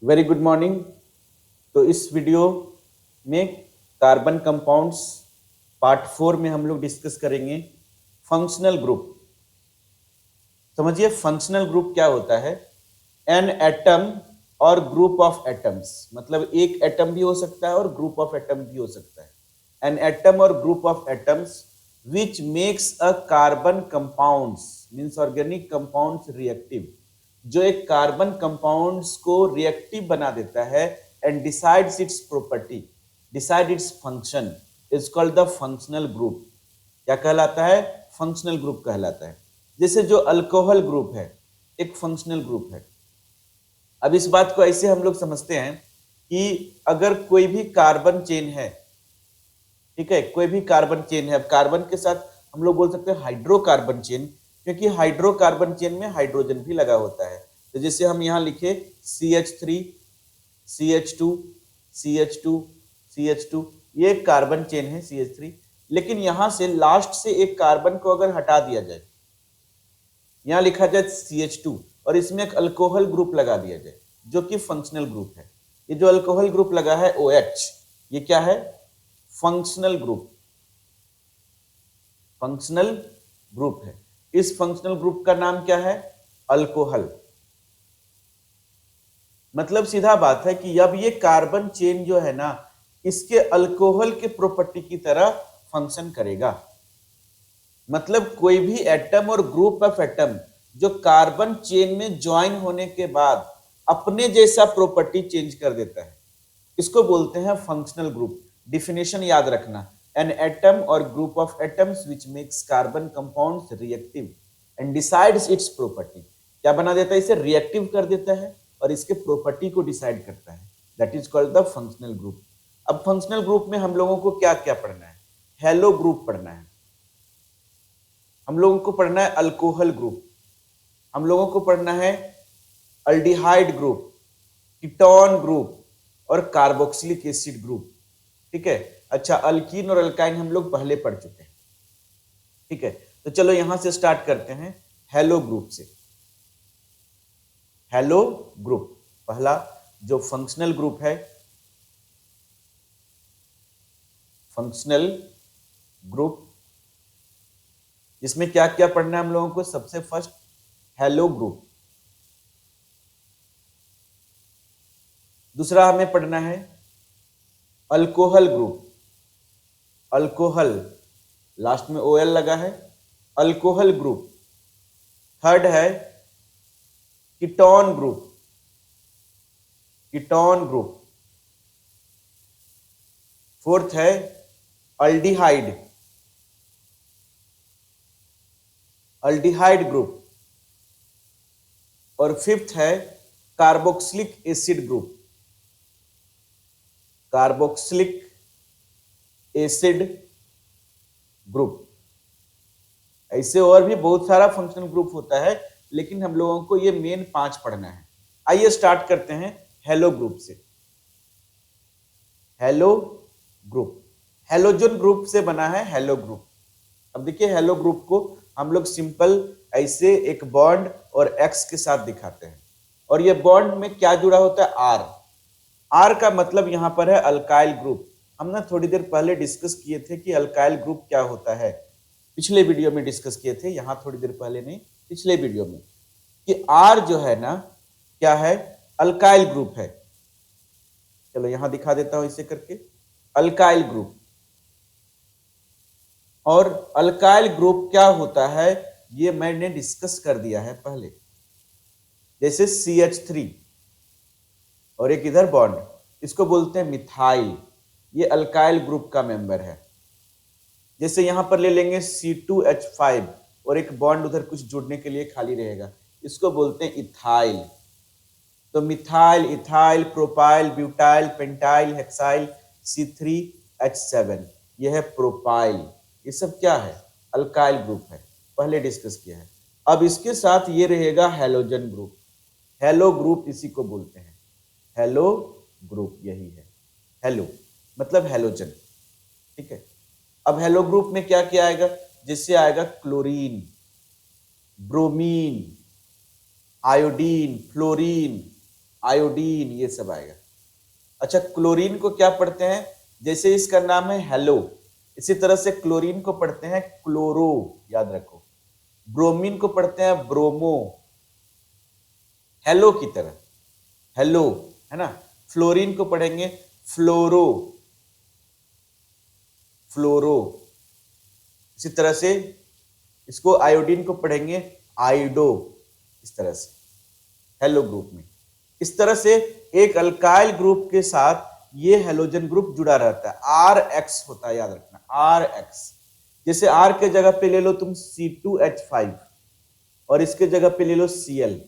Very good morning. तो इस video में कार्बन कंपाउंड्स पार्ट 4 में हम लोग डिस्कस करेंगे फंक्शनल ग्रुप। समझिए फंक्शनल ग्रुप क्या होता है। एन एटम और ग्रुप ऑफ एटम्स, मतलब एक एटम भी हो सकता है और ग्रुप ऑफ एटम भी हो सकता है। एन एटम और group of atoms which makes a carbon compounds means organic compounds reactive, जो एक कार्बन कंपाउंड्स को रिएक्टिव बना देता है and decides it's property, decide its function, is called the functional group. क्या कहलाता है? फंक्शनल ग्रुप कहलाता है। जैसे जो अल्कोहल ग्रुप है एक फंक्शनल ग्रुप है। अब इस बात को ऐसे हम लोग समझते हैं कि अगर कोई भी कार्बन चेन है, ठीक है, कोई भी कार्बन चेन है, अब कार्बन के साथ हम लोग बोल सकते हैं हाइड्रोकार्बन चेन, क्योंकि हाइड्रोकार्बन चेन में हाइड्रोजन भी लगा होता है। तो जैसे हम यहाँ लिखे CH3 CH2 CH2 CH2, ये कार्बन चेन है CH3। लेकिन यहां से लास्ट से एक कार्बन को अगर हटा दिया जाए, यहां लिखा जाए CH2 और इसमें एक अल्कोहल ग्रुप लगा दिया जाए जो कि फंक्शनल ग्रुप है। ये जो अल्कोहल ग्रुप लगा है OH, ये क्या है? फंक्शनल ग्रुप, फंक्शनल ग्रुप है। इस फंक्शनल ग्रुप का नाम क्या है? अल्कोहल। मतलब सीधा बात है कि अब ये कार्बन चेन जो है ना, इसके अल्कोहल के प्रॉपर्टी की तरह फंक्शन करेगा। मतलब कोई भी एटम और ग्रुप ऑफ एटम जो कार्बन चेन में ज्वाइन होने के बाद अपने जैसा प्रॉपर्टी चेंज कर देता है, इसको बोलते हैं फंक्शनल ग्रुप। डिफिनेशन याद रखना, एन एटम और group of atoms which makes carbon compounds reactive and decides it's property. क्या बना देता है? इसे रिएक्टिव कर देता है और इसके प्रॉपर्टी को डिसाइड करता है। That is called the functional group. अब फंक्शनल ग्रुप में हम लोगों को क्या क्या पढ़ना है? हेलो ग्रुप पढ़ना है, हम लोगों को पढ़ना है अल्कोहल ग्रुप, हम लोगों को पढ़ना है अल्डिहाइड ग्रुप, कीटोन ग्रुप और कार्बोक्सिलिक एसिड ग्रुप। ठीक है। अच्छा, अल्कीन और अल्काइन हम लोग पहले पढ़ चुके हैं। ठीक है, तो चलो यहां से स्टार्ट करते हैं हेलो ग्रुप से। हेलो ग्रुप पहला जो फंक्शनल ग्रुप है, फंक्शनल ग्रुप, इसमें क्या क्या पढ़ना है हम लोगों को? सबसे फर्स्ट हेलो ग्रुप। दूसरा हमें पढ़ना है अल्कोहल ग्रुप, अल्कोहल, लास्ट में OL लगा है, अल्कोहल ग्रुप। थर्ड है ketone group, ketone group. Fourth है अल्डिहाइड, अल्डिहाइड ग्रुप। और फिफ्थ है carboxylic acid group, carboxylic acid group. ऐसे और भी बहुत सारा फंक्शनल ग्रुप होता है, लेकिन हम लोगों को ये मेन 5 पढ़ना है। आइए स्टार्ट करते हैं हेलो ग्रुप से। हेलो ग्रुप, हेलोजन ग्रुप से बना है हेलो ग्रुप। अब देखिए हेलो ग्रुप को हम लोग सिंपल ऐसे एक बॉन्ड और X के साथ दिखाते हैं, और ये बॉन्ड में क्या जुड़ा होता है? R। आर का मतलब यहां पर है अल्काइल ग्रुप। हम ना थोड़ी देर पहले डिस्कस किए थे कि अल्काइल ग्रुप क्या होता है, पिछले वीडियो में डिस्कस किए थे, यहां थोड़ी देर पहले नहीं, पिछले वीडियो में, कि आर जो है ना क्या है? अल्काइल ग्रुप है। चलो यहां दिखा देता हूं इसे करके, अल्काइल ग्रुप। और अल्काइल ग्रुप क्या होता है ये मैंने डिस्कस कर दिया है पहले। जैसे CH3 और एक इधर बॉन्ड, इसको बोलते हैं मिथाइल, ये अल्काइल ग्रुप का मेंबर है। जैसे यहां पर ले लेंगे C2H5 और एक बॉन्ड उधर कुछ जुड़ने के लिए खाली रहेगा, इसको बोलते हैं इथाइल। तो methyl, ethyl, propyl, butyl, pentyl, hexyl, C3H7, यह है प्रोपाइल। ये सब क्या है? अल्काइल ग्रुप है, पहले डिस्कस किया है। अब इसके साथ ये रहेगा हेलोजन ग्रुप। हेलो ग्रुप इसी को बोलते हैं, हेलो ग्रुप यही है। हेलो मतलब हेलोजन। ठीक है। अब हेलो ग्रुप में क्या क्या आएगा? जिससे आएगा chlorine, bromine, iodine, fluorine, iodine, ये सब आएगा। अच्छा, क्लोरीन को क्या पढ़ते हैं? जैसे इसका नाम है हेलो, इसी तरह से क्लोरीन को पढ़ते हैं क्लोरो, याद रखो। ब्रोमीन को पढ़ते हैं ब्रोमो, हेलो की तरह, हेलो, है ना। फ्लोरीन को पढ़ेंगे फ्लोरो, फ्लोरो। इसी तरह से इसको आयोडीन को पढ़ेंगे आयोडो, इस तरह से हेलो ग्रुप में। इस तरह से एक अल्काइल ग्रुप के साथ ये हेलोजन ग्रुप जुड़ा रहता है। आर एक्स होता है, याद रखना, आर एक्स। जैसे आर के जगह पे ले लो तुम C2H5 और इसके जगह पे ले लो Cl,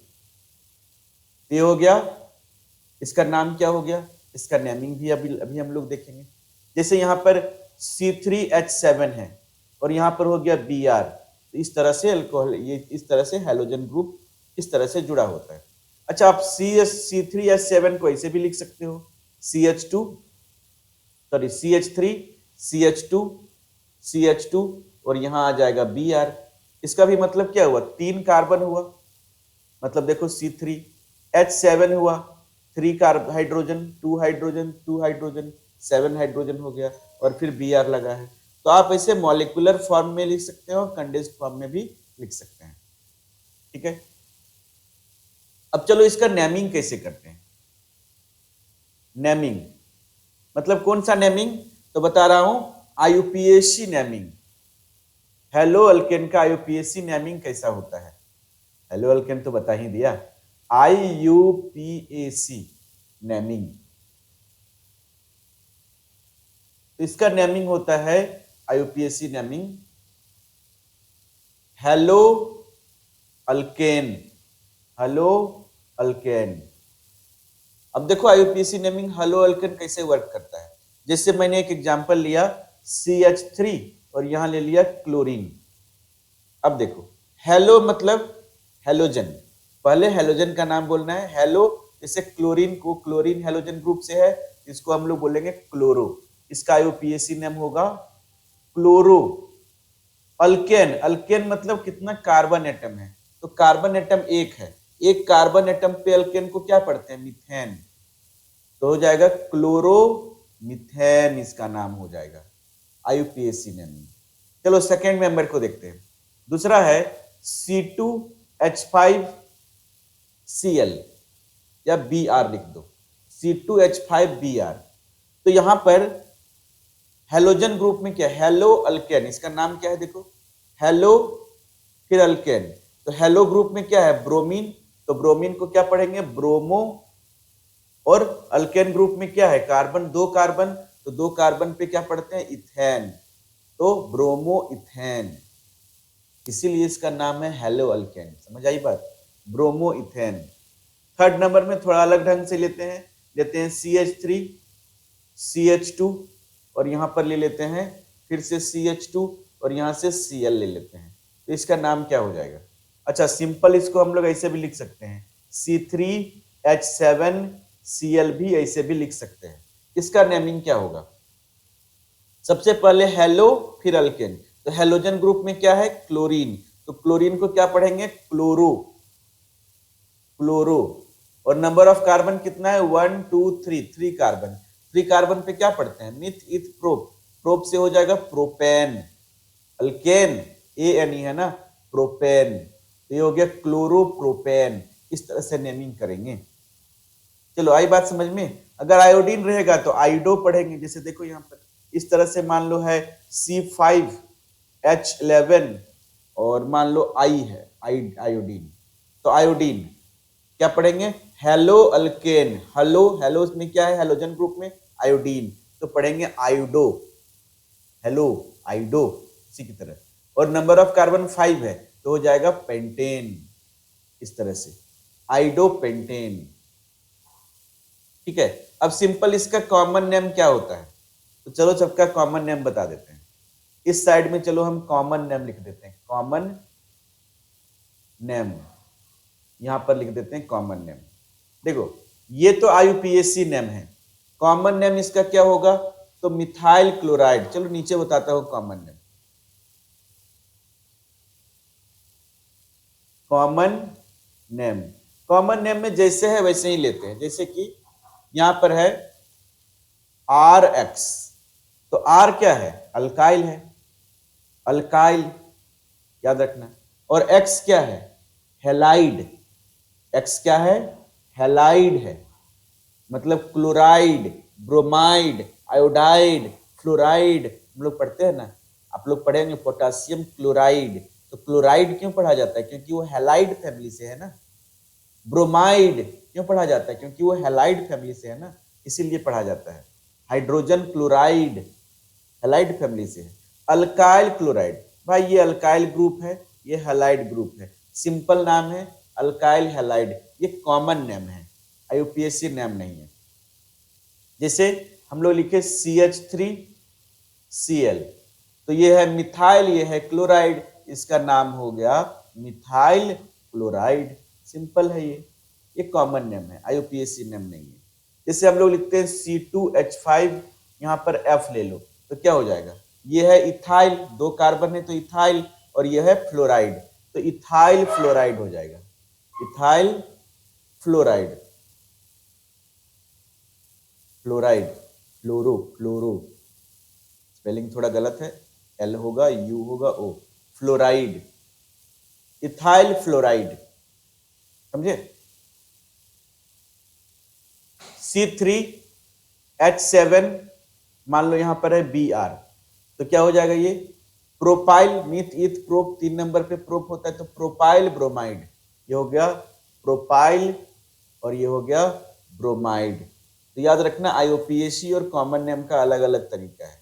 ये हो गया। इसका नाम क्या हो गया? इसका नेमिंग भी अभी हम लोग देखेंगे। जैसे यहां पर C3H7 है और यहां पर हो गया Br, तो इस तरह से अल्कोहल, ये इस तरह से हेलोजन ग्रुप इस तरह से जुड़ा होता है। अच्छा, आप C3H7 को ऐसे भी लिख सकते हो, CH2 sorry CH3 CH2 CH2 और यहां आ जाएगा Br। इसका भी मतलब क्या हुआ? 3 कार्बन हुआ, मतलब देखो C3H7 हुआ, 3 हाइड्रोजन, 2 हाइड्रोजन, 2 हाइड्रोजन, 7 हाइड्रोजन हो गया और फिर Br लगा है। तो आप ऐसे मॉलिक्यूलर फॉर्म में लिख सकते हो, कंडेंस्ड फॉर्म में भी लिख सकते हैं। ठीक है, अब चलो इसका नेमिंग कैसे करते हैं। नेमिंग मतलब कौन सा नेमिंग? तो बता रहा हूं, IUPAC नेमिंग। हेलो अल्केन का IUPAC नेमिंग कैसा होता है? हेलो अल्केन तो बता ही दिया, IUPAC नेमिंग। इसका नेमिंग होता है IUPAC naming hello alkane, hello alkane. अब देखो IUPAC नेमिंग हेलो अल्केन कैसे वर्क करता है। जैसे मैंने एक एग्जांपल लिया CH3 और यहां ले लिया क्लोरीन। अब देखो, हेलो मतलब हेलोजन, पहले हेलोजन का नाम बोलना है हेलो। जैसे क्लोरीन को, क्लोरीन हेलोजन ग्रुप से है, इसको हम लोग बोलेंगे क्लोरो, इसका IUPAC नेम होगा क्लोरो। अल्केन, अल्केन मतलब कितना कार्बन एटम है, तो कार्बन एटम एक है, एक कार्बन एटम पे अल्केन को क्या पढ़ते हैं? मीथेन, तो हो जाएगा क्लोरो मीथेन, इसका नाम हो जाएगा IUPAC नेम। चलो सेकेंड मेंबर को देखते हैं। दूसरा है C2H5Cl या Br लिख दो, C2H5Br। तो यहां पर हेलोजन ग्रुप में क्या? हेलो अल्केन, इसका नाम क्या है? देखो, हेलो फिर अल्केन, तो हेलो ग्रुप में क्या है? ब्रोमीन, तो ब्रोमीन को क्या पढ़ेंगे? ब्रोमो। और अल्केन ग्रुप में क्या है? कार्बन, 2 कार्बन, तो 2 कार्बन पे क्या पढ़ते हैं? इथेन, तो ब्रोमो इथेन, इसीलिए इसका नाम है हेलो अल्केन। समझ आई बात? Bromo ethane. थर्ड नंबर में थोड़ा अलग ढंग से लेते हैं CH3 CH2 और यहां पर ले लेते हैं फिर से CH2 और यहां से Cl ले लेते हैं, तो इसका नाम क्या हो जाएगा? अच्छा, सिंपल इसको हम लोग ऐसे भी लिख सकते हैं, C3H7Cl भी ऐसे भी लिख सकते हैं। इसका नेमिंग क्या होगा? सबसे पहले हेलो फिर अल्केन, तो हेलोजन ग्रुप में क्या है? क्लोरीन, तो क्लोरीन को क्या पढ़ेंगे? Chloro, chloro. और नंबर ऑफ कार्बन कितना है? 1 2 3, 3 कार्बन, 3 कार्बन पे क्या पढ़ते हैं? मिथ इथ प्रोप, प्रोप से हो जाएगा प्रोपेन, अल्केन ANE है ना, प्रोपेन, तो ये हो गया क्लोरोप्रोपेन। इस तरह से नेमिंग करेंगे। चलो आई बात समझ में? अगर आयोडीन रहेगा तो आयोडो पढ़ेंगे। जैसे देखो यहां पर इस तरह से मान लो है C5H11 और मान लो I है, आयोडीन, तो आयोडीन क्या पढ़ेंगे? हेलो अल्केन, हेलो, हेलो में क्या है? हेलोजन ग्रुप में आयोडीन, तो पढ़ेंगे आयोडो, हेलो आयोडो, इसी की तरह। और नंबर ऑफ कार्बन 5 है, तो हो जाएगा पेंटेन, इस तरह से आयोडो पेंटेन। ठीक है, अब सिंपल इसका कॉमन नेम क्या होता है? तो चलो सबका कॉमन नेम बता देते हैं। इस साइड में चलो हम कॉमन नेम लिख देते हैं, कॉमन नेम, यहां पर लिख देते हैं कॉमन नेम। देखो ये तो IUPAC नेम है, कॉमन नेम इसका क्या होगा? तो मिथाइल क्लोराइड। चलो नीचे बताता हूं common name. Common name, common name में जैसे है वैसे ही लेते हैं, जैसे कि यहां पर है आर एक्स, तो आर क्या है, अल्काइल है, अल्काइल याद रखना। और एक्स क्या है, हेलाइड, एक्स क्या है, हेलाइड है, मतलब क्लोराइड, ब्रोमाइड, आयोडाइड, फ्लोराइड, हम लोग पढ़ते हैं ना, आप लोग पढ़ेंगे पोटासियम क्लोराइड, तो क्लोराइड क्यों पढ़ा जाता है, क्योंकि वो हेलाइड फैमिली से है ना। ब्रोमाइड क्यों पढ़ा जाता है, क्योंकि वो हेलाइड फैमिली से है ना, इसीलिए पढ़ा जाता है। हाइड्रोजन क्लोराइड हेलाइड फैमिली से है। अल्काइल क्लोराइड, भाई ये अल्काइल ग्रुप है, ये हेलाइड ग्रुप है, सिंपल नाम है अल्काइल हेलाइड, ये कॉमन नेम है, आईयूपीएसी नेम नहीं है। जैसे हम लोग लिखे CH3Cl, तो ये है मिथाइल, ये है क्लोराइड, इसका नाम हो गया मिथाइल क्लोराइड, सिंपल है ये कॉमन नेम है, आईयूपीएसी नेम नहीं है। जैसे हम लोग लिखते हैं C2H5, यहाँ पर F ले लो, तो क्या हो जाएगा, ये है इथाइल, 2 कार्बन है तो इथाइल, और ये है फ्लोराइड, तो इथाइल फ्लोराइड हो जाएगा, इथाइल फ्लोराइड, फ्लोराइड, फ्लोरो, फ्लोरो स्पेलिंग थोड़ा गलत है, L होगा, U होगा, O, फ्लोराइड, इथाइल फ्लोराइड, समझे। C3H7 मान लो यहां पर है Br, तो क्या हो जाएगा, ये प्रोपाइल, मीथ ईथ प्रोप, 3 नंबर पे प्रोप होता है, तो प्रोपाइल ब्रोमाइड, ये हो गया प्रोपाइल और ये हो गया ब्रोमाइड। तो याद रखना आईयूपीएसी और कॉमन नेम का अलग अलग तरीका है।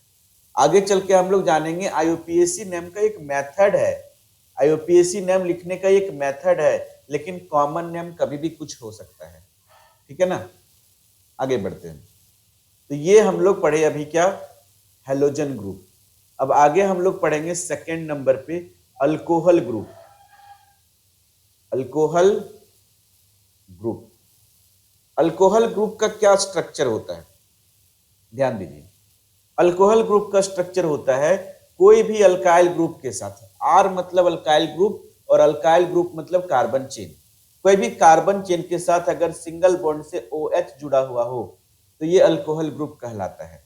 आगे चल के हम लोग जानेंगे आईयूपीएसी नेम का एक मेथड है, आईयूपीएसी नेम लिखने का एक मेथड है, लेकिन कॉमन नेम कभी भी कुछ हो सकता है, ठीक है ना। आगे बढ़ते हैं, तो ये हम लोग पढ़े अभी क्या, हेलोजन ग्रुप। अब आगे हम लोग पढ़ेंगे सेकंड नंबर पे alcohol group, alcohol group. Alcohol group का क्या स्ट्रक्चर होता है, ध्यान दीजिए। अल्कोहल ग्रुप का स्ट्रक्चर होता है कोई भी अल्काइल ग्रुप के साथ, आर मतलब अल्काइल ग्रुप और अल्काइल ग्रुप मतलब कार्बन चेन, कोई भी कार्बन चेन के साथ अगर सिंगल बॉन्ड से OH जुड़ा हुआ हो तो ये अल्कोहल ग्रुप कहलाता है।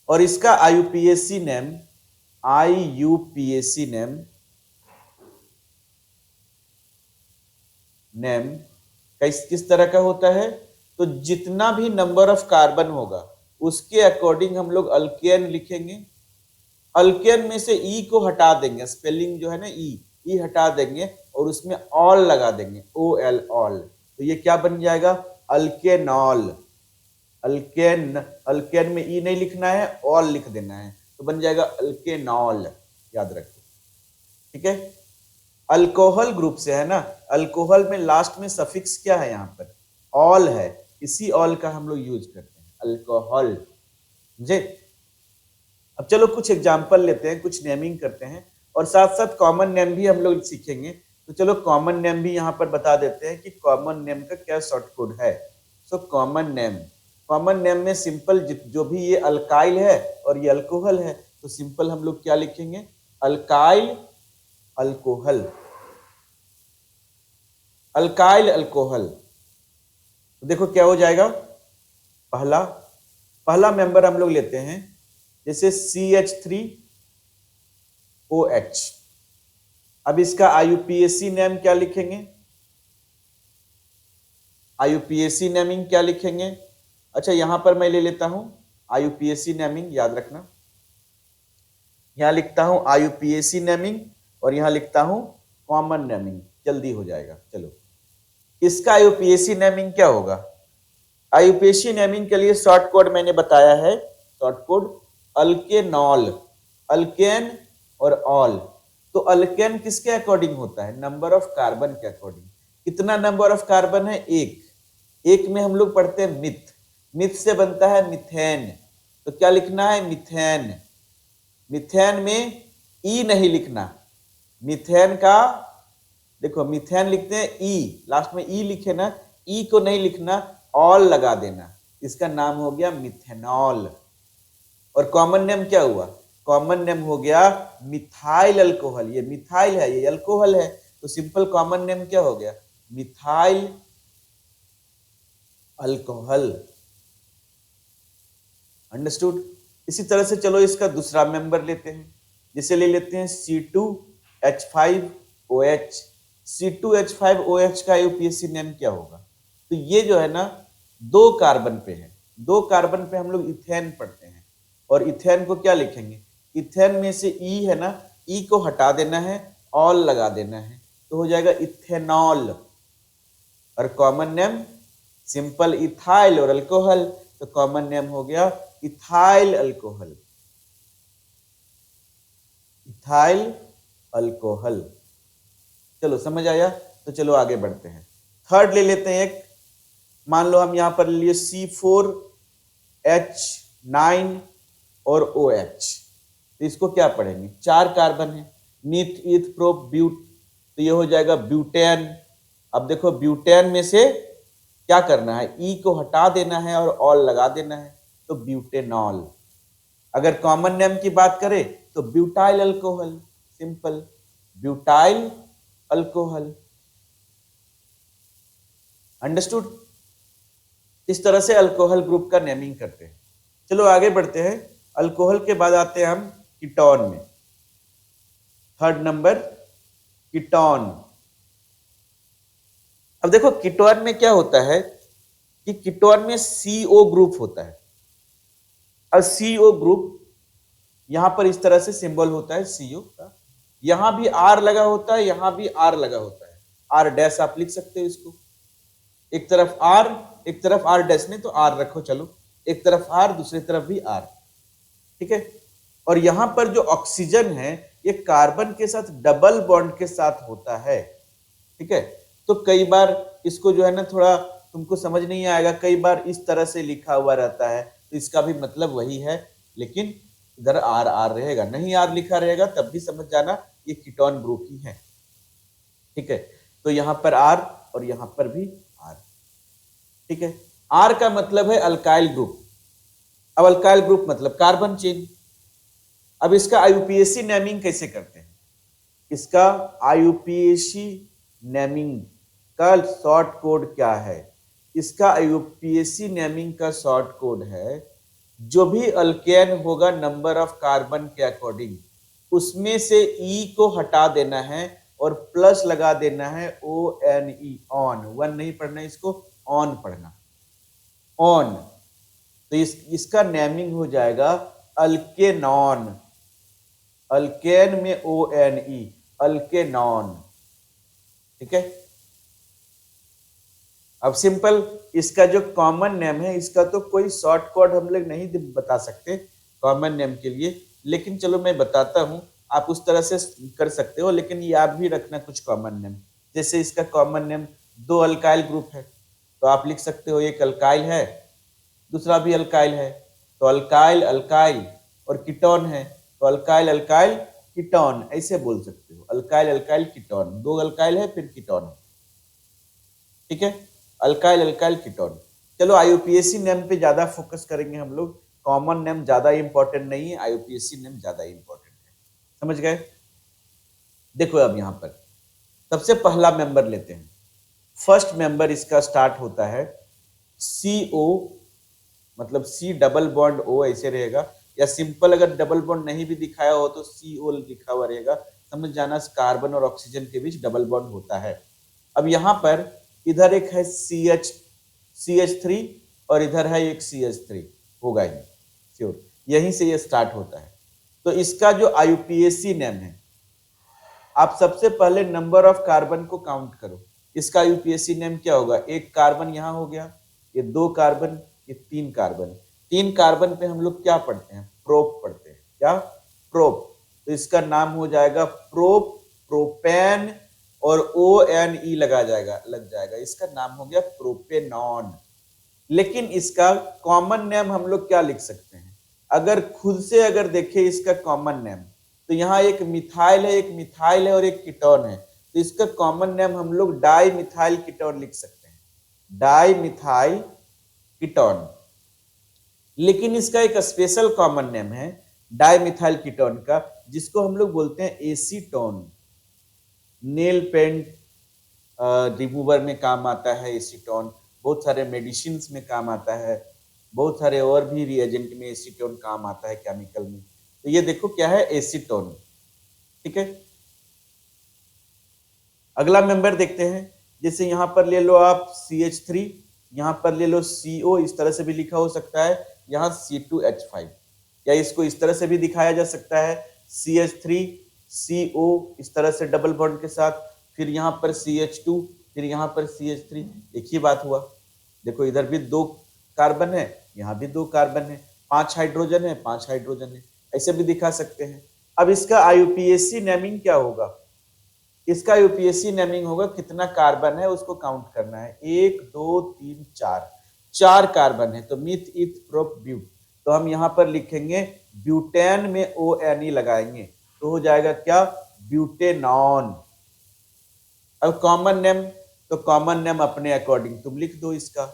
और इसका आईयूपीएसी नेम, आईयूपीएसी नेम किस तरह का होता है, तो जितना भी नंबर ऑफ कार्बन होगा उसके अकॉर्डिंग हम लोग अल्केन लिखेंगे। अल्केन में से ई को हटा देंगे, स्पेलिंग जो है ना ई हटा देंगे और उसमें ऑल लगा देंगे, OL, ऑल, तो ये क्या बन जाएगा, अल्केनॉल। अल्केन में ई नहीं लिखना है, ऑल लिख देना है, तो बन जाएगा अल्केनॉल, याद रखो, ठीक है। अल्कोहल ग्रुप से है ना, अल्कोहल में लास्ट में सफिक्स क्या है, यहाँ पर ऑल है, इसी ऑल का हम लोग यूज करते हैं, अल्कोहल, समझे। अब चलो कुछ एग्जाम्पल लेते हैं, कुछ नेमिंग करते हैं और साथ साथ कॉमन नेम भी हम लोग सीखेंगे। तो चलो कॉमन नेम भी यहाँ पर बता देते हैं कि कॉमन नेम का क्या शॉर्ट कोड है। सो कॉमन नेम में सिंपल जो भी ये अल्काइल है और ये अल्कोहल है, तो सिंपल हम लोग क्या लिखेंगे, अल्काइल अल्कोहल, अल्काइल अल्कोहल। तो देखो क्या हो जाएगा, पहला मेंबर हम लोग लेते हैं, जैसे CH3OH। अब इसका आईयूपीएसी नेम क्या लिखेंगे, आईयूपीएसी नेमिंग क्या लिखेंगे। अच्छा यहां पर मैं ले लेता हूं आईयूपीएसी नेमिंग, याद रखना, यहां लिखता हूं आईयूपीएसी नेमिंग और यहां लिखता हूं कॉमन नेमिंग, जल्दी हो जाएगा। चलो इसका आईयूपीएसी नेमिंग क्या होगा, आईयूपीएसी नेमिंग के लिए शॉर्ट कोड मैंने बताया है, शॉर्ट कोड अल्केनॉल, अल्केन और ऑल। तो अल्केन किसके अकॉर्डिंग होता है, नंबर ऑफ कार्बन के अकॉर्डिंग। कितना नंबर ऑफ कार्बन है, एक में हम लोग पढ़ते हैं मिथ से बनता है मिथेन, तो क्या लिखना है, मिथेन। मिथेन में ई नहीं लिखना, मिथेन का देखो मिथेन लिखते हैं ई, लास्ट में ई लिखे ना, ई को नहीं लिखना, ऑल लगा देना, इसका नाम हो गया मिथेनॉल। और कॉमन नेम क्या हुआ, कॉमन नेम हो गया मिथाइल अल्कोहल, ये मिथाइल है, ये अल्कोहल है, तो सिंपल कॉमन नेम क्या हो गया, मिथाइल अल्कोहल। अंडरस्टूड। इसी तरह से चलो इसका दूसरा मेंबर लेते हैं, जिसे ले लेते हैं C2H5OH। C2H5OH का यूपीएससी नेम क्या होगा? तो ये जो है ना, दो कार्बन पे है, दो कार्बन पे हम लोग इथेन पढ़ते हैं, और इथेन को क्या लिखेंगे? इथेन में से ई है ना, ई को हटा देना है, ऑल लगा देना है, तो हो जाएगा इथेनॉल। और कॉमन नेम सिंपल इथाइल और अल्कोहल, तो कॉमन नेम हो गया इथाइल अल्कोहल। Ethyl alcohol. चलो समझ आया? तो चलो आगे बढ़ते हैं। थर्ड ले लेते हैं एक, मान लो हम यहां पर ले लिए C4H9 और OH, तो इसको क्या पढ़ेंगे? चार कार्बन है, मीथ ईथ प्रोप ब्यूट, तो ये हो जाएगा ब्यूटेन। अब देखो ब्यूटेन में से क्या करना है? ई को हटा देना है और ऑल लगा देना है, तो ब्यूटेनॉल। अगर कॉमन नेम की बात करें तो butyl alcohol, simple butyl alcohol. Understood? इस तरह से अल्कोहल ग्रुप का नेमिंग करते हैं। चलो आगे बढ़ते हैं। अल्कोहल के बाद आते हैं हम कीटोन में। Third number ketone. अब देखो कीटोन में क्या होता है कि कीटोन में CO ग्रुप होता है, और CO ग्रुप यहां पर इस तरह से सिंबल होता है CO का, यहां भी R लगा होता है, यहां भी R लगा होता है, R डैश आप लिख सकते हो इसको, एक तरफ R एक तरफ R डैश, नहीं तो R रखो, चलो एक तरफ R दूसरी तरफ भी R, ठीक है। और यहां पर जो ऑक्सीजन है ये कार्बन के साथ डबल बॉन्ड के साथ होता है, ठीक है। तो कई बार इसको जो है ना थोड़ा तुमको समझ नहीं आएगा, कई बार इस तरह से लिखा हुआ रहता है, तो इसका भी मतलब वही है, लेकिन इधर आर आर रहेगा, नहीं आर लिखा रहेगा तब भी समझ जाना ये कीटोन ग्रुप ही है, ठीक है। तो यहां पर आर और यहां पर भी आर, ठीक है। आर का मतलब है अल्काइल ग्रुप। अब अल्काइल ग्रुप मतलब कार्बन चेन। अब इसका आईयूपीएसी नेमिंग कैसे करते हैं? इसका आईयूपीएसी नेमिंग का शॉर्ट कोड क्या है? इसका आईयूपीएसी नेमिंग का शॉर्ट कोड है, जो भी अल्केन होगा नंबर ऑफ कार्बन के अकॉर्डिंग, उसमें से ई को हटा देना है और प्लस लगा देना है ONE, ऑन। वन नहीं पढ़ना, इसको ऑन पढ़ना, ऑन। तो इसका नेमिंग हो जाएगा अल्केनॉन, अल्केन में ONE, अल्केनॉन, ठीक है। अब सिंपल इसका जो कॉमन नेम है, इसका तो कोई शॉर्ट कोड हम लोग नहीं बता सकते कॉमन नेम के लिए, लेकिन चलो मैं बताता हूं, आप उस तरह से कर सकते हो, लेकिन याद भी रखना कुछ कॉमन नेम। जैसे इसका कॉमन नेम दो अल्काइल ग्रुप है, तो आप लिख सकते हो एक अल्काइल है दूसरा भी अल्काइल है, तो अल्काइल अल्काइल, और कीटोन है तो अल्काइल अल्काइल कीटोन, ऐसे बोल सकते हो, अल्काइल अल्काइल कीटोन, दो अल्काइल है फिर कीटोन है, ठीक है, अल्काइल अल्काइल कीटोन। चलो आईयूपीएसी नेम पे ज्यादा फोकस करेंगे हम लोग, कॉमन नेम ज्यादा इंपॉर्टेंट नहीं है, आईयूपीएसी नेम ज्यादा इंपॉर्टेंट है, समझ गए? देखो अब यहां पर सबसे पहला मेंबर लेते हैं। फर्स्ट मेंबर इसका स्टार्ट होता है CO, मतलब C डबल बॉन्ड O ऐसे रहेगा, या सिंपल अगर डबल बॉन्ड नहीं भी दिखाया हो तो CO लिखा हुआ रहेगा, समझ जाना कार्बन और ऑक्सीजन के बीच डबल बॉन्ड होता है। अब यहां पर इधर एक है CH3 और इधर है एक CH3, होगा ही श्योर, यहीं से ये स्टार्ट होता है। तो इसका जो आईयूपीएसी नेम है, आप सबसे पहले नंबर ऑफ कार्बन को काउंट करो, इसका आईयूपीएसी नेम क्या होगा? एक कार्बन यहां हो गया, ये दो कार्बन, ये तीन कार्बन, तीन कार्बन पे हम लोग क्या पढ़ते हैं? प्रोप पढ़ते हैं, क्या? प्रोप। तो इसका नाम हो जाएगा प्रोप, प्रोपेन, और ONE लग जाएगा, इसका नाम हो गया प्रोपेनॉन। लेकिन इसका कॉमन नेम हम लोग क्या लिख सकते हैं? अगर खुद से अगर देखें इसका कॉमन नेम, तो यहाँ एक मिथाइल है, एक मिथाइल है और एक कीटोन है, तो इसका कॉमन नेम हम लोग डाई मिथाइल कीटोन लिख सकते हैं, डाई मिथाइल कीटोन। लेकिन इसका एक स्पेशल कॉमन नेम है डाई मिथाइल कीटोन का, जिसको हम लोग बोलते हैं एसीटोन, नेल पेंट रिमूवर में काम आता है एसीटोन, बहुत सारे मेडिसिन में काम आता है, बहुत सारे और भी रिएजेंट में एसीटोन काम आता है केमिकल में। तो ये देखो क्या है, एसीटोन। ठीक है, अगला मेंबर देखते हैं। जैसे यहाँ पर ले लो आप CH3, यहाँ पर ले लो CO, इस तरह से भी लिखा हो सकता है, यहाँ C2H5, या इसको इस तरह से भी दिखाया जा सकता है CH3CO इस तरह से डबल बॉन्ड के साथ, फिर यहाँ पर CH2, फिर यहाँ पर CH3। एक ही बात हुआ। देखो इधर भी 2 कार्बन है, यहाँ भी 2 कार्बन है, 5 हाइड्रोजन है, 5 हाइड्रोजन है, ऐसे भी दिखा सकते हैं। अब इसका IUPAC नेमिंग क्या होगा? इसका यूपीएससी नेमिंग होगा, कितना कार्बन है उसको काउंट करना है, 1 2 3 4, 4 कार्बन है, तो मिथ इथ प्रोप ब्यूट। तो हम यहाँ पर लिखेंगे ब्यूटेन में ONE लगाएंगे, तो हो जाएगा क्या, ब्यूटेनॉन। अब कॉमन नेम, तो कॉमन नेम अपने अकॉर्डिंग तुम लिख दो। इसका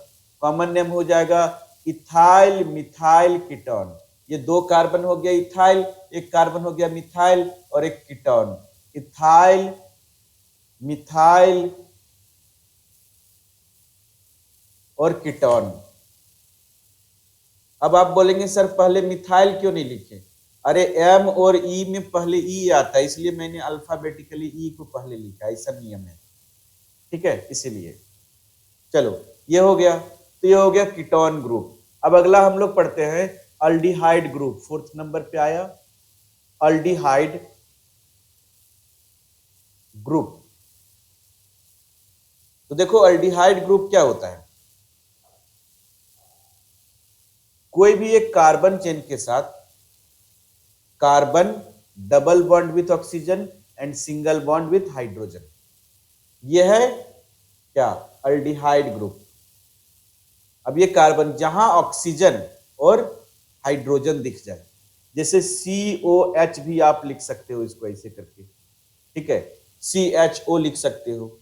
कॉमन नेम हो जाएगा इथाइल मिथाइल कीटोन। ये 2 कार्बन हो गया इथाइल, एक कार्बन हो गया मिथाइल, और एक कीटोन, इथाइल मिथाइल और कीटोन। अब आप बोलेंगे सर पहले मिथाइल क्यों नहीं लिखे? अरे M और E में पहले E आता है, इसलिए मैंने अल्फाबेटिकली E को पहले लिखा, ऐसा नियम है। ठीक है, इसीलिए। चलो ये हो गया, तो ये हो गया कीटोन ग्रुप। अब अगला हम लोग पढ़ते हैं अल्डिहाइड ग्रुप, 4th नंबर पे आया अल्डिहाइड ग्रुप। तो देखो अल्डिहाइड ग्रुप क्या होता है, कोई भी एक कार्बन चेन के साथ carbon double bond with oxygen and single bond with hydrogen, यह है क्या, अल्डिहाइड ग्रुप। अब ये कार्बन जहां ऑक्सीजन और हाइड्रोजन दिख जाए, जैसे COH भी आप लिख सकते हो इसको ऐसे करके, ठीक है, CHO लिख सकते हो,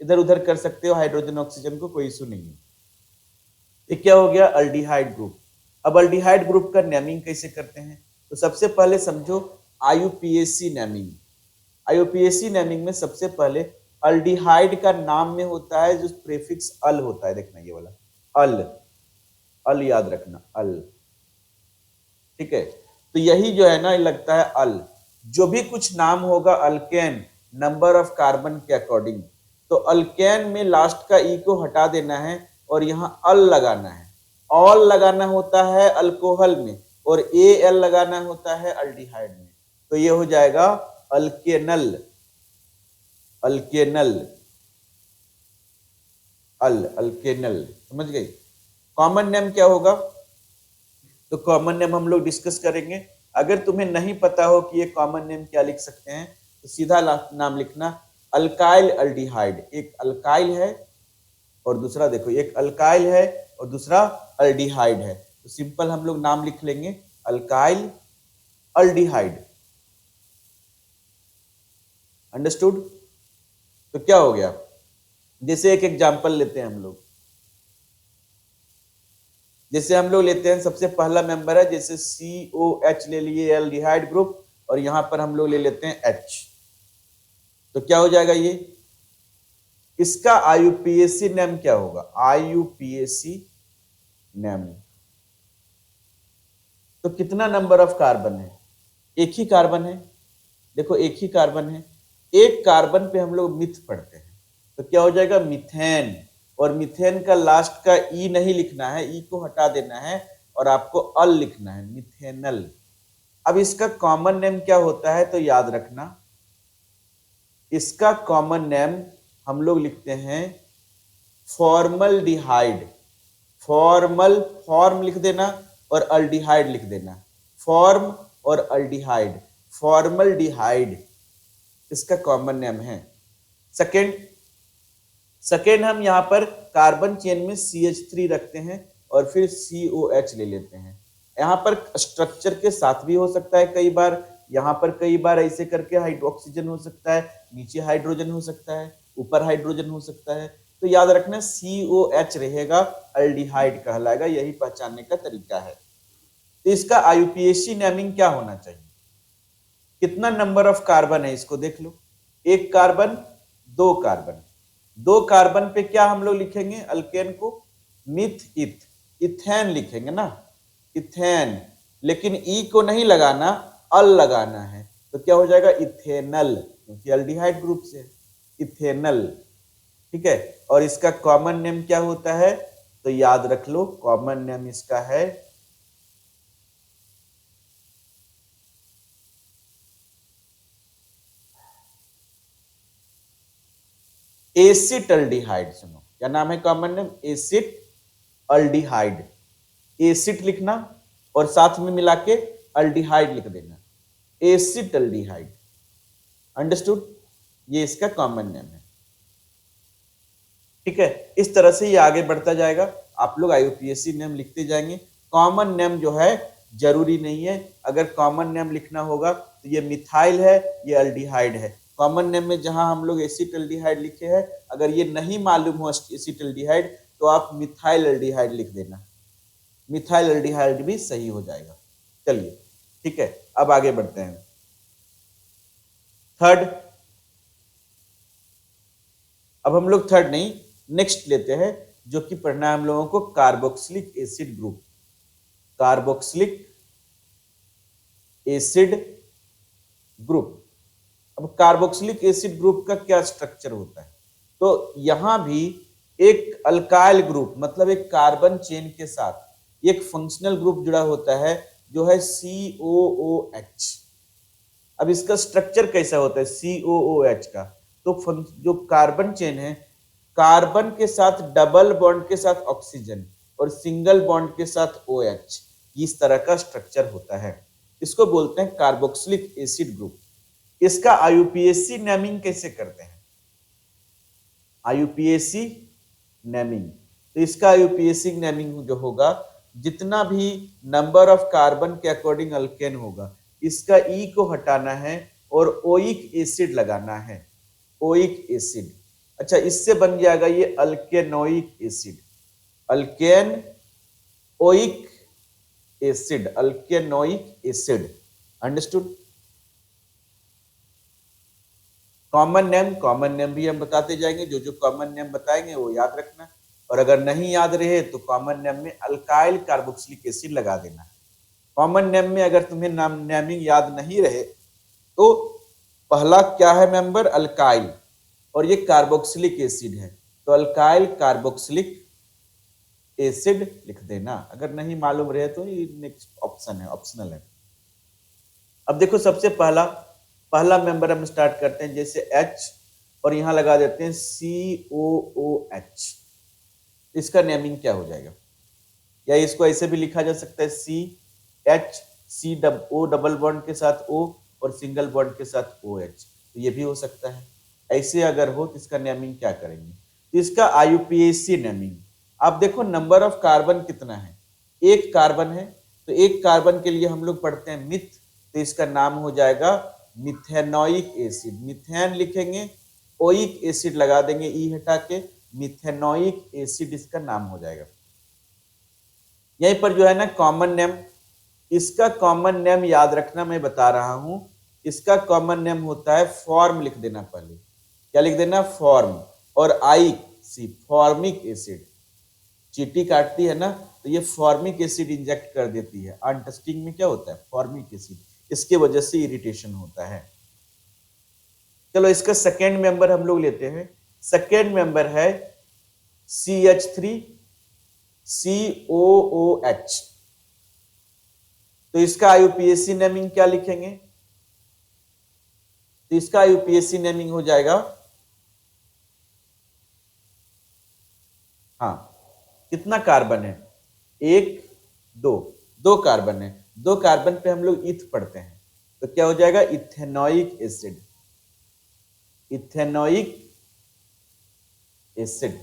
इधर उधर कर सकते हो हाइड्रोजन ऑक्सीजन को, कोई इशू नहीं है। ये क्या हो गया, अल्डिहाइड ग्रुप। अब अल्डिहाइड ग्रुप का नेमिंग कैसे करते हैं, तो सबसे पहले समझो IUPAC नेमिंग। IUPAC नेमिंग में सबसे पहले अल्डिहाइड का नाम में होता है जो प्रीफिक्स अल होता है, देखना ये वाला अल, अल याद रखना, अल। ठीक है, तो यही जो है ना लगता है अल। जो भी कुछ नाम होगा अल्केन नंबर ऑफ कार्बन के अकॉर्डिंग, तो अल्केन में लास्ट का ई को हटा देना है और यहाँ अल लगाना है। ऑल लगाना होता है अल्कोहल में और AL लगाना होता है अल्डिहाइड में, तो ये हो जाएगा अल्केनल, अल्केनल, अल्केनल। समझ गई? कॉमन नेम क्या होगा, तो कॉमन नेम हम लोग डिस्कस करेंगे। अगर तुम्हें नहीं पता हो कि ये कॉमन नेम क्या लिख सकते हैं, तो सीधा नाम लिखना अल्काइल अल्डिहाइड। एक अल्काइल है और दूसरा देखो, एक अल्काइल है और दूसरा अल्डिहाइड है, तो सिंपल हम लोग नाम लिख लेंगे अल्काइल अल्डिहाइड। अंडरस्टूड? तो क्या हो गया, जैसे एक एग्जांपल लेते हैं हम लोग, जैसे हम लोग लेते हैं सबसे पहला मेंबर है, जैसे COH ले लिए एल्डिहाइड ग्रुप, और यहां पर हम लोग ले लेते हैं H, तो क्या हो जाएगा ये, इसका IUPAC नेम क्या होगा, IUPAC नेम। तो कितना नंबर ऑफ कार्बन है, एक ही कार्बन है, देखो एक ही कार्बन है, एक कार्बन पे हम लोग मिथ पढ़ते हैं, तो क्या हो जाएगा मीथेन, और मीथेन का लास्ट का ई नहीं लिखना है, ई को हटा देना है और आपको अल लिखना है, मिथेनल। अब इसका कॉमन नेम क्या होता है, तो याद रखना इसका कॉमन नेम हम लोग लिखते हैं फॉर्मल्डिहाइड। फॉर्मल, फॉर्म लिख देना और अल्डिहाइड लिख देना, फॉर्म और अल्डिहाइड, फॉर्मल्डिहाइड इसका कॉमन नेम है। सेकेंड हम यहां पर कार्बन चेन में CH3 रखते हैं और फिर COH ले लेते हैं। यहां पर स्ट्रक्चर के साथ भी हो सकता है कई बार, यहां पर कई बार ऐसे करके ऑक्सीजन हो सकता है, नीचे हाइड्रोजन हो सकता है, ऊपर हाइड्रोजन हो सकता है, तो याद रखना COH रहेगा, अल्डिहाइड कहलाएगा, यही पहचानने का तरीका है। तो इसका IUPAC नेमिंग क्या होना चाहिए, कितना नंबर ऑफ कार्बन है इसको देख लो, एक कार्बन, दो कार्बन, दो कार्बन पे क्या हम लोग लिखेंगे अल्केन को, मिथ इथ, इथेन लिखेंगे ना, इथेन, लेकिन ई को नहीं लगाना, अल लगाना है, तो क्या हो जाएगा इथेनल, क्योंकि अल्डिहाइड ग्रुप से इथेनल। ठीक है, और इसका कॉमन नेम क्या होता है, तो याद रख लो कॉमन नेम इसका है एसिटल्डिहाइड। सुनो क्या नाम है common name, asset aldehyde, acid लिखना और साथ में मिला के अल्डिहाइड लिख देना, एसिटल्डिहाइड। अंडरस्टूड, ये इसका कॉमन नेम है। ठीक है, इस तरह से ये आगे बढ़ता जाएगा, आप लोग आईयूपीएसी नेम लिखते जाएंगे। कॉमन नेम जो है जरूरी नहीं है, अगर कॉमन नेम लिखना होगा तो ये मिथाइल है, ये अल्डिहाइड है। कॉमन नेम में जहां हम लोग एसिटल्डिहाइड लिखे हैं, अगर ये नहीं मालूम हो एसिटल्डिहाइड तो आप मिथाइल अल्डिहाइड लिख देना, मिथाइल अल्डिहाइड भी सही हो जाएगा। चलिए ठीक है, अब आगे बढ़ते हैं। थर्ड, अब हम लोग थर्ड नहीं नेक्स्ट लेते हैं, जो कि पढ़ना है हम लोगों को carboxylic acid group, carboxylic acid group. अब कार्बोक्सिलिक एसिड ग्रुप का क्या स्ट्रक्चर होता है, तो यहां भी एक अल्काइल ग्रुप मतलब एक कार्बन चेन के साथ एक फंक्शनल ग्रुप जुड़ा होता है जो है COOH। अब इसका स्ट्रक्चर कैसा होता है COOH का, तो जो कार्बन चेन है, कार्बन के साथ डबल बॉन्ड के साथ ऑक्सीजन और सिंगल बॉन्ड के साथ OH, इस तरह का स्ट्रक्चर होता है, इसको बोलते हैं कार्बोक्सिलिक एसिड ग्रुप। इसका आईयूपीएसी नेमिंग कैसे करते हैं, आईयूपीएसी नेमिंग, तो इसका आईयूपीएसी नेमिंग जो होगा, जितना भी नंबर ऑफ कार्बन के अकॉर्डिंग अल्केन होगा, इसका ई को हटाना है और ओइक एसिड लगाना है, ओइक एसिड। अच्छा, इससे बन जाएगा ये alkanoic acid, alkanoic acid, alkanoic acid. Understood. Common name भी हम बताते जाएंगे, जो जो कॉमन नेम बताएंगे वो याद रखना, और अगर नहीं याद रहे तो कॉमन नेम में अल्काइल कार्बोक्सिलिक एसिड लगा देना। कॉमन नेम में अगर तुम्हें नाम नेमिंग याद नहीं रहे तो पहला क्या है मेंबर, अल्काइल, और ये कार्बोक्सिलिक एसिड है, तो अल्काइल कार्बोक्सिलिक एसिड लिख देना। अगर नहीं मालूम रहे तो ये नेक्स्ट ऑप्शन है, ऑप्शनल है। अब देखो सबसे पहला मेंबर हम स्टार्ट करते हैं, जैसे H और यहां लगा देते हैं COOH, इसका नेमिंग क्या हो जाएगा, या इसको ऐसे भी लिखा जा सकता है CH, CO डबल बॉन्ड के साथ O और सिंगल बॉन्ड के साथ OH, तो ये भी हो सकता है। ऐसे अगर हो तो इसका नेमिंग क्या करेंगे, तो इसका आईयूपीएसी नेमिंग, आप देखो नंबर ऑफ कार्बन कितना है, एक कार्बन है, तो एक कार्बन के लिए हम लोग पढ़ते हैं मिथ, तो इसका नाम हो जाएगा मिथेनोइक एसिड, मिथेन लिखेंगे, ओइक एसिड लगा देंगे ई हटा के, मिथेनोइक एसिड इसका नाम हो जाएगा। यहीं पर जो है ना कॉमन नेम, इसका कॉमन नेम याद रखना, मैं बता रहा हूं, इसका कॉमन नेम होता है फॉर्म, लिख देना पहले, क्या लिख देना, फॉर्म, और आइक सी, फॉर्मिक एसिड, चींटी काटती है ना तो ये फॉर्मिक एसिड इंजेक्ट कर देती है, अनटस्टिंग में क्या होता है फॉर्मिक एसिड, इसके वजह से इरिटेशन होता है। चलो इसका सेकेंड मेंबर हम लोग लेते हैं, सेकेंड मेंबर है CH3 COOH, तो इसका आईयूपीएसी नेमिंग क्या लिखेंगे, तो इसका आईयूपीएसी नेमिंग हो जाएगा, हाँ कितना कार्बन है, एक दो कार्बन है, दो कार्बन पे हम लोग इथ पढ़ते हैं, तो क्या हो जाएगा इथेनोइक एसिड, इथेनोइक एसिड।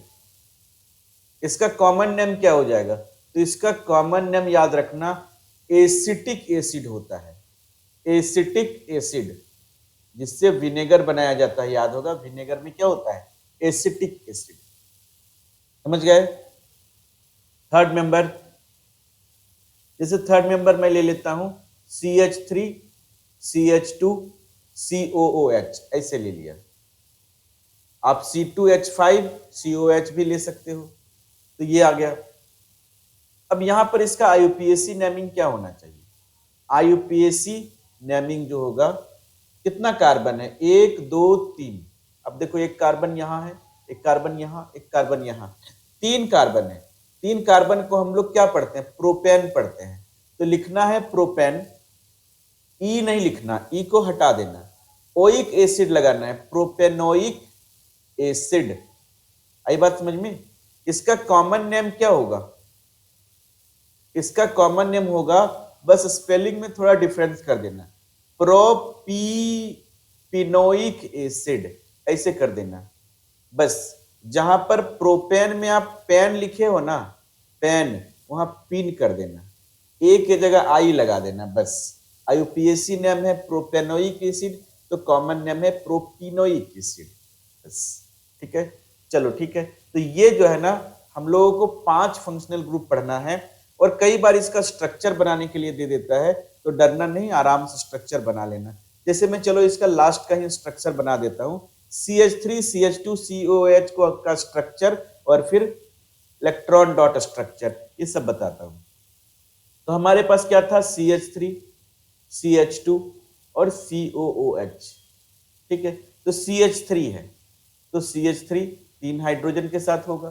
इसका कॉमन नेम क्या हो जाएगा, तो इसका कॉमन नेम याद रखना एसिटिक एसिड होता है, एसिटिक एसिड, जिससे विनेगर बनाया जाता है, याद होगा विनेगर में क्या होता है एसिटिक एसिड। समझ गए। थर्ड मेंबर, जैसे थर्ड मेंबर मैं ले लेता हूं CH3 CH2 COOH, ऐसे ले लिया। आप C2H5 COH भी ले सकते हो। तो ये आ गया। अब यहां पर इसका IUPAC नेमिंग क्या होना चाहिए? IUPAC नेमिंग जो होगा, कितना कार्बन है? 1 2 3। अब देखो एक कार्बन यहां है, एक कार्बन यहां, एक कार्बन यहां, 3 कार्बन है। 3 कार्बन को हम लोग क्या पढ़ते हैं? प्रोपेन पढ़ते हैं। तो लिखना है प्रोपेन, ई नहीं लिखना, ई को हटा देना, ओइक एसिड लगाना है, प्रोपेनोइक एसिड। आई बात समझ में? इसका कॉमन नेम क्या होगा? इसका कॉमन नेम होगा, बस स्पेलिंग में थोड़ा डिफरेंस कर देना, प्रोपीनोइक एसिड ऐसे कर देना बस। जहां पर प्रोपेन में आप पेन लिखे हो ना, पेन, वहां पिन कर देना, ए की जगह आई लगा देना बस। IUPAC नेम है प्रोपेनोइक एसिड, तो कॉमन नेम है प्रोपिनोइक एसिड बस। ठीक है, चलो ठीक है। तो ये जो है ना, हम लोगों को 5 फंक्शनल ग्रुप पढ़ना है, और कई बार इसका स्ट्रक्चर बनाने के लिए दे देता है, तो डरना नहीं, आराम से स्ट्रक्चर बना लेना। जैसे मैं चलो इसका लास्ट का ही स्ट्रक्चर बना देता हूं, CH3 CH2 COH को का स्ट्रक्चर, और फिर इलेक्ट्रॉन डॉट स्ट्रक्चर, ये सब बताता हूं। तो हमारे पास क्या था? CH3 CH2 और COOH। ठीक है, तो CH3 है, तो CH3 3 हाइड्रोजन के साथ होगा,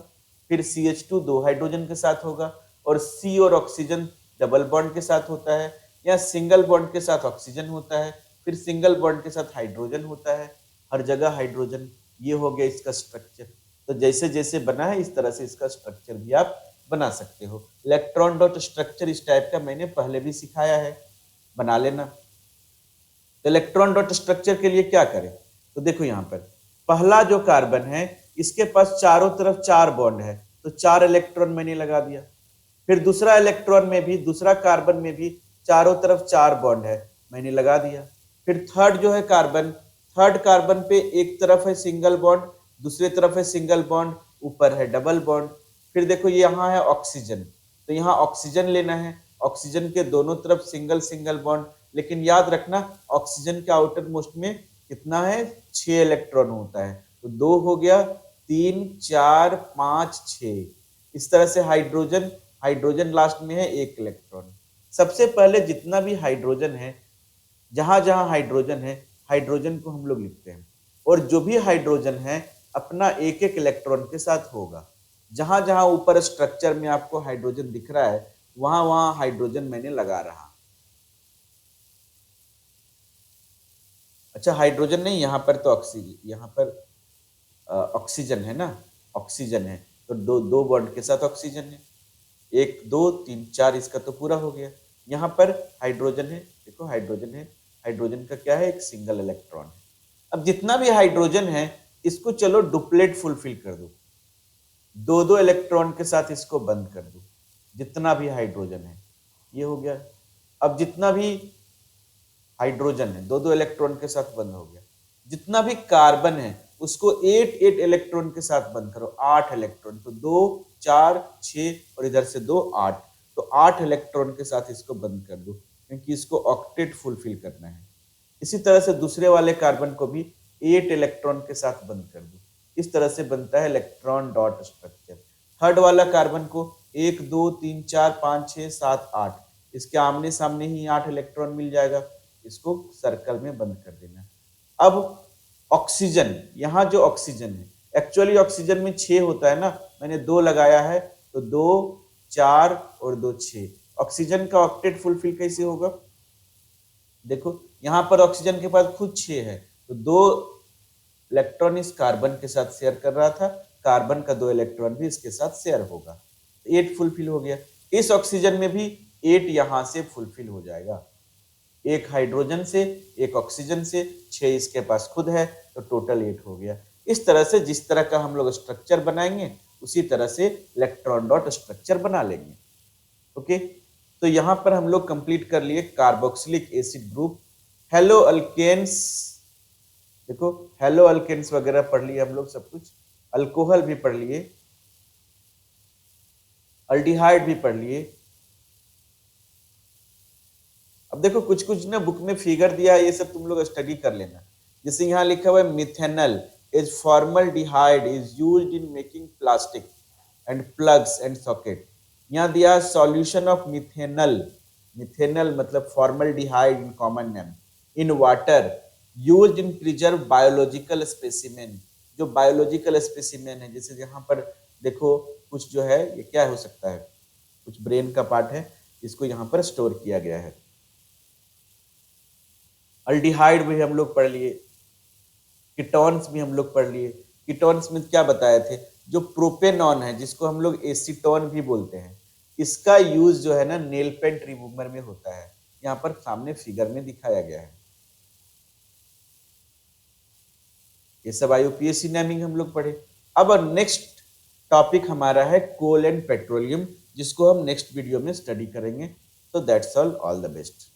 फिर CH2 2 हाइड्रोजन के साथ होगा, और C और ऑक्सीजन डबल बॉन्ड के साथ होता है, या सिंगल बॉन्ड के साथ ऑक्सीजन होता है, फिर सिंगल बॉन्ड के साथ हाइड्रोजन होता है, हर जगह हाइड्रोजन। ये हो गया इसका स्ट्रक्चर। तो जैसे जैसे बना है इस तरह से इसका स्ट्रक्चर भी आप बना सकते हो। इलेक्ट्रॉन डॉट स्ट्रक्चर इस टाइप का मैंने पहले भी सिखाया है, बना लेना। तो इलेक्ट्रॉन डॉट स्ट्रक्चर के लिए क्या करें? तो देखो यहाँ पर पहला जो कार्बन है, इसके पास चारों तरफ 4 बॉन्ड है, तो 4 इलेक्ट्रॉन मैंने लगा दिया। फिर दूसरा इलेक्ट्रॉन में भी, दूसरा कार्बन में भी चारों तरफ 4 बॉन्ड है, मैंने लगा दिया। फिर थर्ड जो है कार्बन, थर्ड कार्बन पे एक तरफ है सिंगल बॉन्ड, दूसरी तरफ है सिंगल बॉन्ड, ऊपर है डबल बॉन्ड। फिर देखो यहाँ है ऑक्सीजन, तो यहाँ ऑक्सीजन लेना है, ऑक्सीजन के दोनों तरफ सिंगल सिंगल बॉन्ड, लेकिन याद रखना ऑक्सीजन के आउटर मोस्ट में कितना है? 6 इलेक्ट्रॉन होता है। तो 2 हो गया, 3 4 5 6। इस तरह से हाइड्रोजन, हाइड्रोजन लास्ट में है 1 इलेक्ट्रॉन। सबसे पहले जितना भी हाइड्रोजन है, जहां जहां हाइड्रोजन है, हाइड्रोजन को हम लोग लिखते हैं, और जो भी हाइड्रोजन है अपना एक एक इलेक्ट्रॉन के साथ होगा। जहां जहां ऊपर स्ट्रक्चर में आपको हाइड्रोजन दिख रहा है, वहां वहां हाइड्रोजन मैंने लगा रहा। अच्छा, हाइड्रोजन नहीं, यहाँ पर तो ऑक्सीजन, यहाँ पर ऑक्सीजन है ना, ऑक्सीजन है, तो दो दो बॉन्ड के साथ ऑक्सीजन है, 1 2 3 4, इसका तो पूरा हो गया। यहाँ पर हाइड्रोजन है, देखो हाइड्रोजन है, हाइड्रोजन का क्या है? एक सिंगल इलेक्ट्रॉन है। अब जितना भी हाइड्रोजन है, इसको चलो डुप्लेट फुलफिल कर दो, 2 2 इलेक्ट्रॉन के साथ इसको बंद कर दो, जितना भी हाइड्रोजन है, ये हो गया। अब जितना भी हाइड्रोजन है 2 2 इलेक्ट्रॉन के साथ बंद हो गया। जितना भी कार्बन है उसको 8 8 इलेक्ट्रॉन के साथ बंद करो, 8 इलेक्ट्रॉन, तो 2 4 6 और इधर से 2 8, तो 8 इलेक्ट्रॉन के साथ इसको बंद कर दो, क्योंकि इसको ऑक्टेट फुलफिल करना है। इसी तरह से दूसरे वाले कार्बन को भी 8 इलेक्ट्रॉन के साथ बंद कर दो। इस तरह से बनता है इलेक्ट्रॉन डॉट स्ट्रक्चर। थर्ड वाला कार्बन को 1 2 3 4 5 6 7 8, इसके आमने सामने ही 8 इलेक्ट्रॉन मिल जाएगा, इसको सर्कल में बंद कर देना। अब ऑक्सीजन, यहाँ जो ऑक्सीजन है, एक्चुअली ऑक्सीजन में 6 होता है ना, मैंने 2 लगाया है, तो 2 4 और 2 6। ऑक्सीजन का ऑक्टेट फुलफिल कैसे होगा? देखो यहाँ पर ऑक्सीजन के पास खुद 6 है, तो 2 इलेक्ट्रॉन इस कार्बन के साथ शेयर कर रहा था, कार्बन का 2 इलेक्ट्रॉन भी इसके साथ शेयर होगा, 8 फुलफिल हो गया। इस ऑक्सीजन में भी 8 यहां से फुलफिल हो जाएगा, एक हाइड्रोजन से, एक ऑक्सीजन से, 6 इसके पास खुद है, तो टोटल 8 हो गया। इस तरह से जिस तरह का हम लोग स्ट्रक्चर बनाएंगे, उसी तरह से इलेक्ट्रॉन डॉट स्ट्रक्चर बना लेंगे। ओके, तो यहां पर हम लोग कंप्लीट कर लिए carboxylic acid group. Halo alkanes, देखो हेलो अल्केन्स वगैरह पढ़ लिए हम लोग सब कुछ, अल्कोहल भी पढ़ लिए, अल्डिहाइड भी पढ़ लिए। अब देखो कुछ कुछ ना बुक में फिगर दिया है, ये सब तुम लोग स्टडी कर लेना। जैसे यहाँ लिखा हुआ है methanal, is formaldehyde is used in making plastic and plugs and socket. यहाँ दिया solution of methanol, methanol मतलब formaldehyde in common name, in water used in preserve biological specimen. जो biological specimen है, जैसे यहाँ पर देखो कुछ जो है ये क्या हो सकता है, कुछ ब्रेन का पार्ट है, इसको यहाँ पर स्टोर किया गया है। अल्डिहाइड भी हम लोग पढ़ लिए, कीटोन्स भी हम लोग पढ़ लिए। कीटोन्स में क्या बताए थे, जो प्रोपेनॉन है जिसको हम लोग एसीटोन भी बोलते हैं, इसका यूज जो है ना नेल पेंट रिमूवर में होता है, यहाँ पर सामने फिगर में दिखाया गया है। ये सब आईयूपीएसी नेमिंग हम लोग पढ़े। अब नेक्स्ट टॉपिक हमारा है कोल एंड पेट्रोलियम, जिसको हम नेक्स्ट वीडियो में स्टडी करेंगे। तो दैट्स ऑल द बेस्ट।